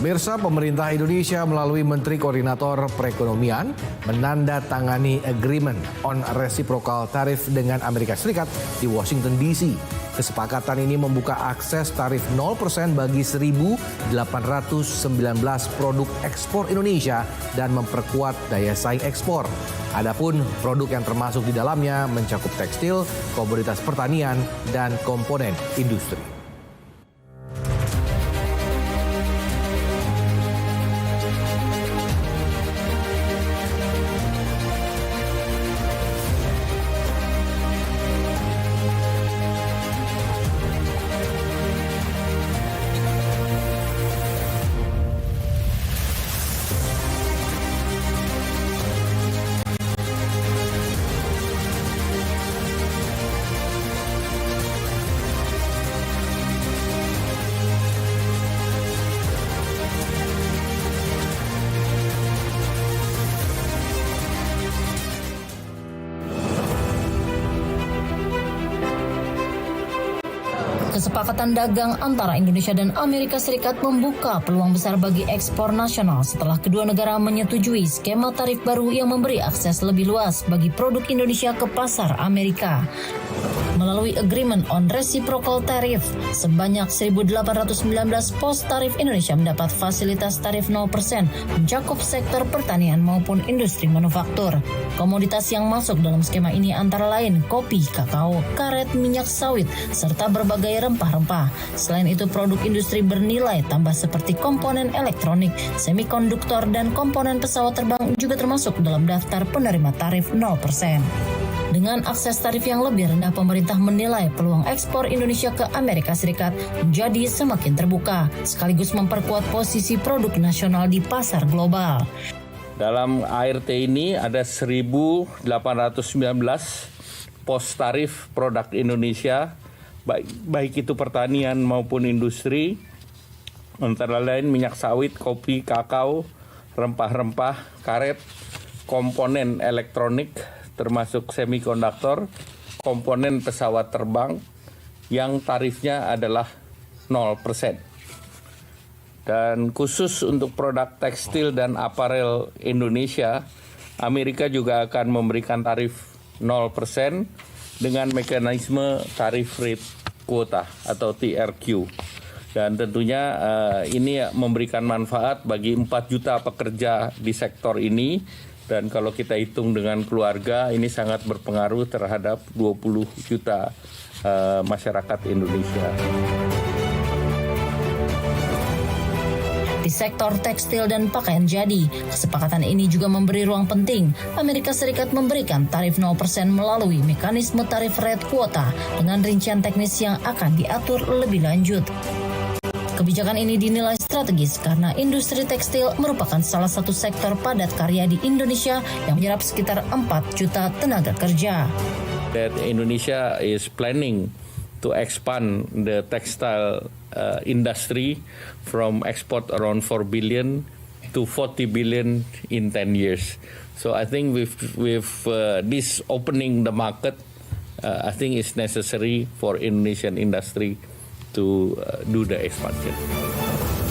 Pemirsa, pemerintah Indonesia melalui Menteri Koordinator Perekonomian menandatangani agreement on reciprocal tariff dengan Amerika Serikat di Washington DC. Kesepakatan ini membuka akses tarif 0% bagi 1.819 produk ekspor Indonesia dan memperkuat daya saing ekspor. Adapun produk yang termasuk di dalamnya mencakup tekstil, komoditas pertanian, dan komponen industri. Kesepakatan dagang antara Indonesia dan Amerika Serikat membuka peluang besar bagi ekspor nasional setelah kedua negara menyetujui skema tarif baru yang memberi akses lebih luas bagi produk Indonesia ke pasar Amerika. Melalui Agreement on Reciprocal Tariff, sebanyak 1.819 pos tarif Indonesia mendapat fasilitas tarif 0% mencakup sektor pertanian maupun industri manufaktur. Komoditas yang masuk dalam skema ini antara lain kopi, kakao, karet, minyak sawit, serta berbagai rempah-rempah. Selain itu, produk industri bernilai tambah seperti komponen elektronik, semikonduktor, dan komponen pesawat terbang juga termasuk dalam daftar penerima tarif 0%. Dengan akses tarif yang lebih rendah, pemerintah menilai peluang ekspor Indonesia ke Amerika Serikat menjadi semakin terbuka, sekaligus memperkuat posisi produk nasional di pasar global. Dalam ART ini ada 1.819 pos tarif produk Indonesia, baik itu pertanian maupun industri, antara lain minyak sawit, kopi, kakao, rempah-rempah, karet, komponen elektronik, termasuk semikonduktor, komponen pesawat terbang yang tarifnya adalah 0%. Dan khusus untuk produk tekstil dan aparel Indonesia, Amerika juga akan memberikan tarif 0% dengan mekanisme tarif rate quota atau TRQ. Dan tentunya ini memberikan manfaat bagi 4 juta pekerja di sektor ini. Dan kalau kita hitung dengan keluarga, ini sangat berpengaruh terhadap 20 juta masyarakat Indonesia. Di sektor tekstil dan pakaian jadi, kesepakatan ini juga memberi ruang penting. Amerika Serikat memberikan tarif 0% melalui mekanisme tarif rate quota dengan rincian teknis yang akan diatur lebih lanjut. Kebijakan ini dinilai strategis karena industri tekstil merupakan salah satu sektor padat karya di Indonesia yang menyerap sekitar 4 juta tenaga kerja. That Indonesia is planning to expand the textile industry from export around 4 billion to 40 billion in 10 years. So I think with this opening the market, I think it's necessary for Indonesian industry to do the expansion.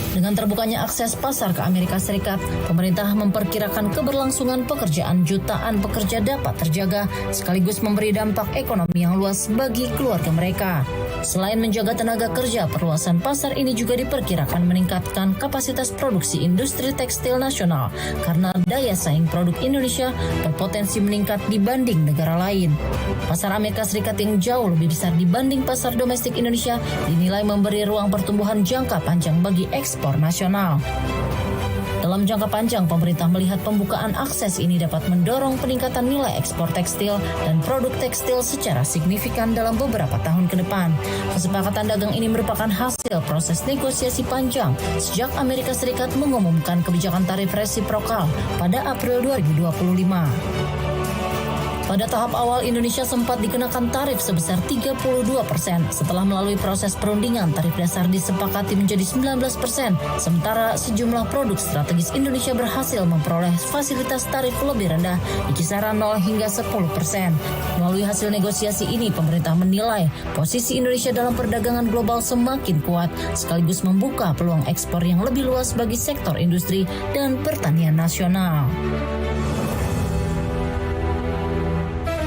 Dengan terbukanya akses pasar ke Amerika Serikat, pemerintah memperkirakan keberlangsungan pekerjaan jutaan pekerja dapat terjaga, sekaligus memberi dampak ekonomi yang luas bagi keluarga mereka. Selain menjaga tenaga kerja, perluasan pasar ini juga diperkirakan meningkatkan kapasitas produksi industri tekstil nasional karena daya saing produk Indonesia berpotensi meningkat dibanding negara lain. Pasar Amerika Serikat yang jauh lebih besar dibanding pasar domestik Indonesia dinilai memberi ruang pertumbuhan jangka panjang bagi ekspor nasional. Dalam jangka panjang, pemerintah melihat pembukaan akses ini dapat mendorong peningkatan nilai ekspor tekstil dan produk tekstil secara signifikan dalam beberapa tahun ke depan. Kesepakatan dagang ini merupakan hasil proses negosiasi panjang sejak Amerika Serikat mengumumkan kebijakan tarif resiprokal pada April 2025. Pada tahap awal, Indonesia sempat dikenakan tarif sebesar 32%. Setelah melalui proses perundingan, tarif dasar disepakati menjadi 19%. Sementara sejumlah produk strategis Indonesia berhasil memperoleh fasilitas tarif lebih rendah di kisaran 0 hingga 10%. Melalui hasil negosiasi ini, pemerintah menilai posisi Indonesia dalam perdagangan global semakin kuat, sekaligus membuka peluang ekspor yang lebih luas bagi sektor industri dan pertanian nasional.